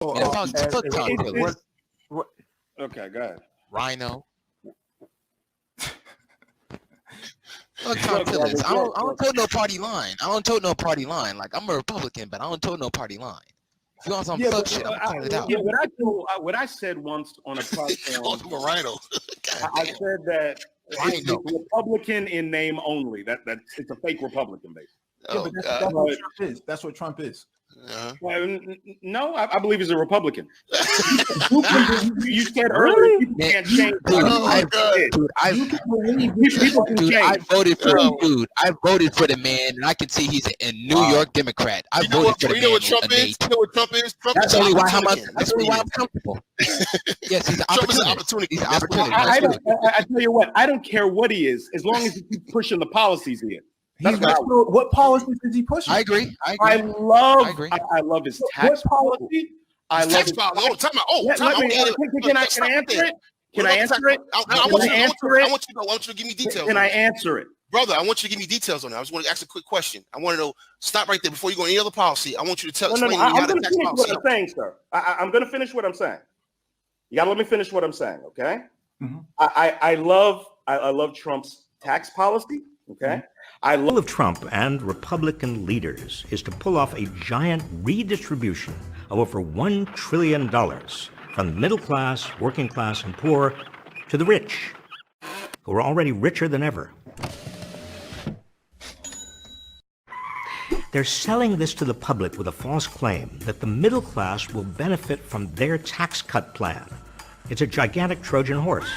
Fuck Tom Tillis. Okay, go ahead. Rhino. Fuck Tom Tillis. I don't toe no party line. Like, I'm a Republican, but I don't toe no party line. If you want some fuck shit, I'm calling it out. Yeah, what I said once on a platform. Called him a rhino. I said that it's Republican in name only. It's a fake Republican, basically. Oh, that's what Trump is. That's what Trump is. Well, no, I believe he's a Republican. You said earlier people can't change. I voted for the dude. I voted for the man, and I can see he's a New York Democrat. I voted for the man. You know what Trump is? You know what Trump is? That's only why I'm comfortable. Yes, he's an opportunity. He's an opportunity. I tell you what, I don't care what he is, as long as he keeps pushing the policies he is. What policies is he pushing? I agree. I love his tax policy. I love his policy. Can I answer it? Can I answer it? I want you to give me details. Can I answer it? Brother, I want you to give me details on that. I just want to ask a quick question. I want to know, stop right there before you go any other policy. I want you to explain how the tax policy. I'm finish what I'm saying, sir. I'm going to finish what I'm saying. You got to let me finish what I'm saying, okay? Mm-hmm. I love Trump's tax policy, okay? Mm-hmm. The goal of Trump and Republican leaders is to pull off a giant redistribution of over $1 trillion from the middle class, working class, and poor to the rich, who are already richer than ever. They're selling this to the public with a false claim that the middle class will benefit from their tax cut plan. It's a gigantic Trojan horse.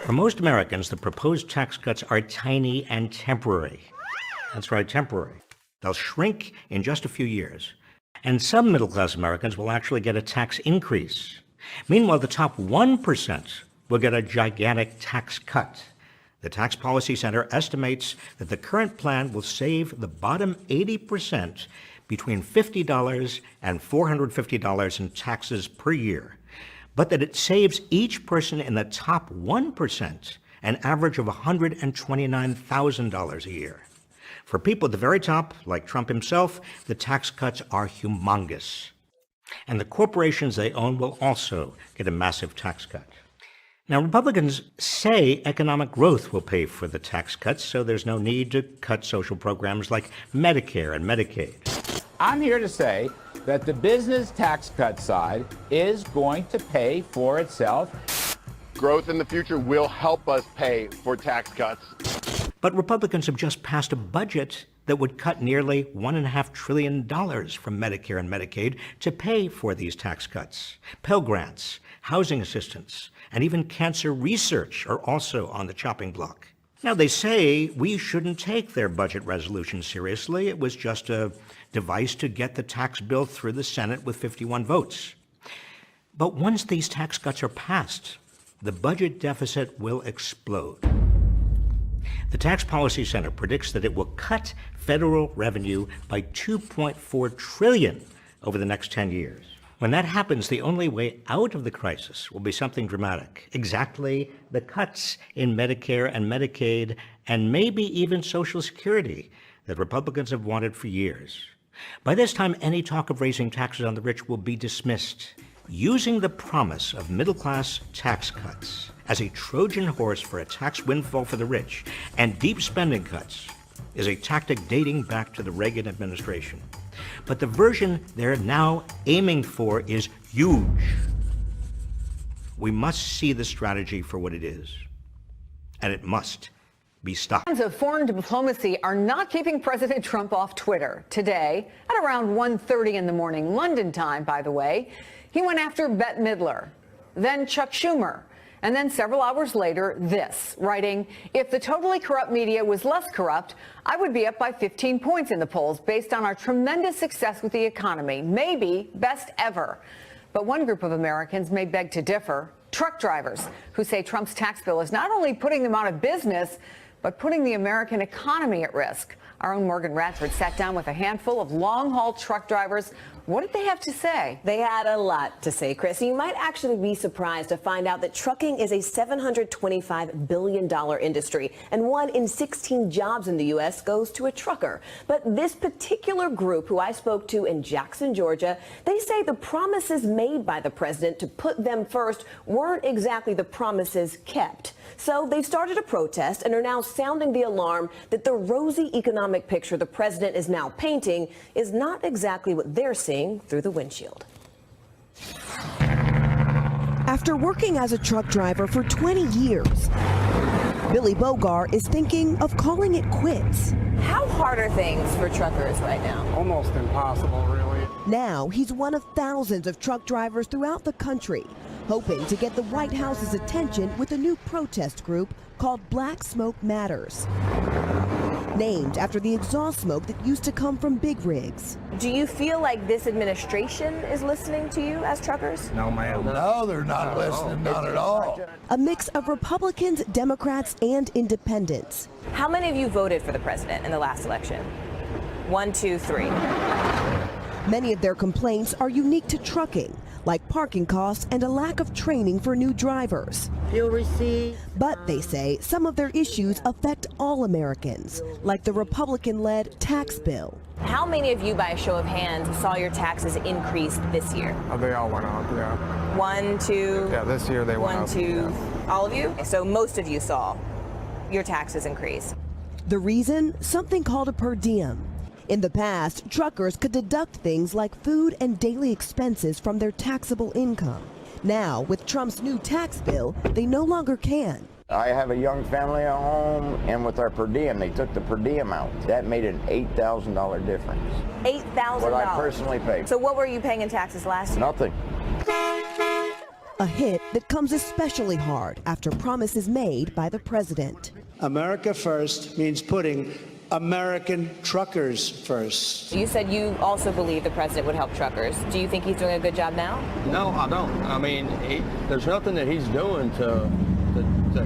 For most Americans, the proposed tax cuts are tiny and temporary. That's right, temporary. They'll shrink in just a few years. And some middle-class Americans will actually get a tax increase. Meanwhile, the top 1% will get a gigantic tax cut. The Tax Policy Center estimates that the current plan will save the bottom 80% between $50 and $450 in taxes per year, but that it saves each person in the top 1% an average of $129,000 a year. For people at the very top, like Trump himself, the tax cuts are humongous. And the corporations they own will also get a massive tax cut. Now, Republicans say economic growth will pay for the tax cuts, so there's no need to cut social programs like Medicare and Medicaid. I'm here to say that the business tax cut side is going to pay for itself. Growth in the future will help us pay for tax cuts. But Republicans have just passed a budget that would cut nearly $1.5 trillion from Medicare and Medicaid to pay for these tax cuts. Pell Grants, housing assistance, and even cancer research are also on the chopping block. Now, they say we shouldn't take their budget resolution seriously. It was just a device to get the tax bill through the Senate with 51 votes. But once these tax cuts are passed, the budget deficit will explode. The Tax Policy Center predicts that it will cut federal revenue by $2.4 trillion over the next 10 years. When that happens, the only way out of the crisis will be something dramatic. Exactly the cuts in Medicare and Medicaid, and maybe even Social Security that Republicans have wanted for years. By this time, any talk of raising taxes on the rich will be dismissed. Using the promise of middle-class tax cuts as a Trojan horse for a tax windfall for the rich and deep spending cuts is a tactic dating back to the Reagan administration. But the version they're now aiming for is huge. We must see the strategy for what it is, and it must be stopped. Fans of foreign diplomacy are not keeping President Trump off Twitter. Today, at around 1:30 in the morning, London time, by the way, he went after Bette Midler, then Chuck Schumer, and then several hours later, this, writing, "If the totally corrupt media was less corrupt, I would be up by 15 points in the polls based on our tremendous success with the economy, maybe best ever." But one group of Americans may beg to differ. Truck drivers, who say Trump's tax bill is not only putting them out of business, but putting the American economy at risk. Our own Morgan Radford sat down with a handful of long-haul truck drivers What did they have to say? They had a lot to say, Chris. You might actually be surprised to find out that trucking is a $725 billion industry, and 1 in 16 jobs in the U.S. goes to a trucker. But this particular group, who I spoke to in Jackson, Georgia, they say the promises made by the president to put them first weren't exactly the promises kept. So they've started a protest and are now sounding the alarm that the rosy economic picture the president is now painting is not exactly what they're seeing through the windshield. After working as a truck driver for 20 years, Billy Bogar is thinking of calling it quits. How hard are things for truckers right now? Almost impossible, really. Now he's one of thousands of truck drivers throughout the country, hoping to get the White House's attention with a new protest group called Black Smoke Matters, named after the exhaust smoke that used to come from big rigs. Do you feel like this administration is listening to you as truckers? No, ma'am. No, they're not listening, not at all. A mix of Republicans, Democrats, and independents. How many of you voted for the president in the last election? 1, 2, 3. Many of their complaints are unique to trucking, like parking costs and a lack of training for new drivers. Fuel receipt. But they say some of their issues affect all Americans, like the Republican-led tax bill. How many of you, by a show of hands, saw your taxes increase this year? Oh, they all went up, yeah. 1, 2. Yeah, this year they went up. 1, 2. Yeah. All of you? So most of you saw your taxes increase. The reason? Something called a per diem. In the past, truckers could deduct things like food and daily expenses from their taxable income. Now, with Trump's new tax bill, they no longer can. I have a young family at home, and with our per diem, they took the per diem out. That made an $8,000 difference. $8,000? What I personally paid. So what were you paying in taxes last year? Nothing. A hit that comes especially hard after promises made by the president. America first means putting American truckers first. You said you also believe the president would help truckers. Do you think he's doing a good job now? No, I don't. I mean, there's nothing that he's doing to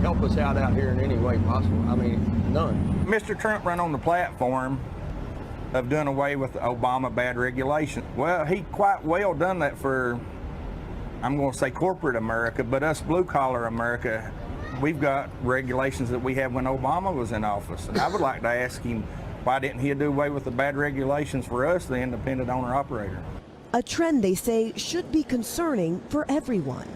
help us out here in any way possible. I mean, none. Mr. Trump ran on the platform of doing away with the Obama bad regulation. Well, he quite well done that for, I'm going to say corporate America, but us blue-collar America, we've got regulations that we had when Obama was in office. And I would like to ask him, why didn't he do away with the bad regulations for us, the independent owner-operator? A trend they say should be concerning for everyone.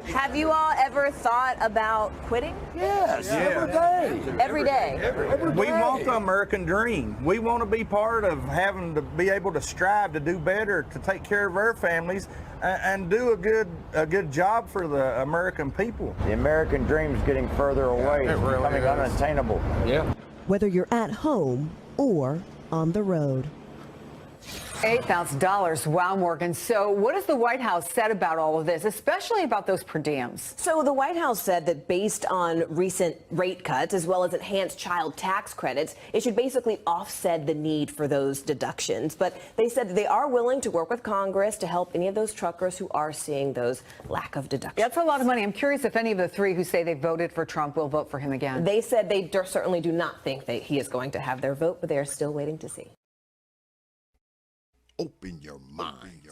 Have you all ever thought about quitting? Yes, every day. Every day? We want the American dream. We want to be part of having to be able to strive to do better, to take care of our families, and do a good job for the American people. The American dream is getting further away. It's really becoming unattainable. Yeah. Whether you're at home or on the road. $8,000. Wow, Morgan. So what has the White House said about all of this, especially about those per diems? So the White House said that based on recent rate cuts, as well as enhanced child tax credits, it should basically offset the need for those deductions. But they said that they are willing to work with Congress to help any of those truckers who are seeing those lack of deductions. That's a lot of money. I'm curious if any of the three who say they voted for Trump will vote for him again. They said they certainly do not think that he is going to have their vote, but they are still waiting to see. Open your mind.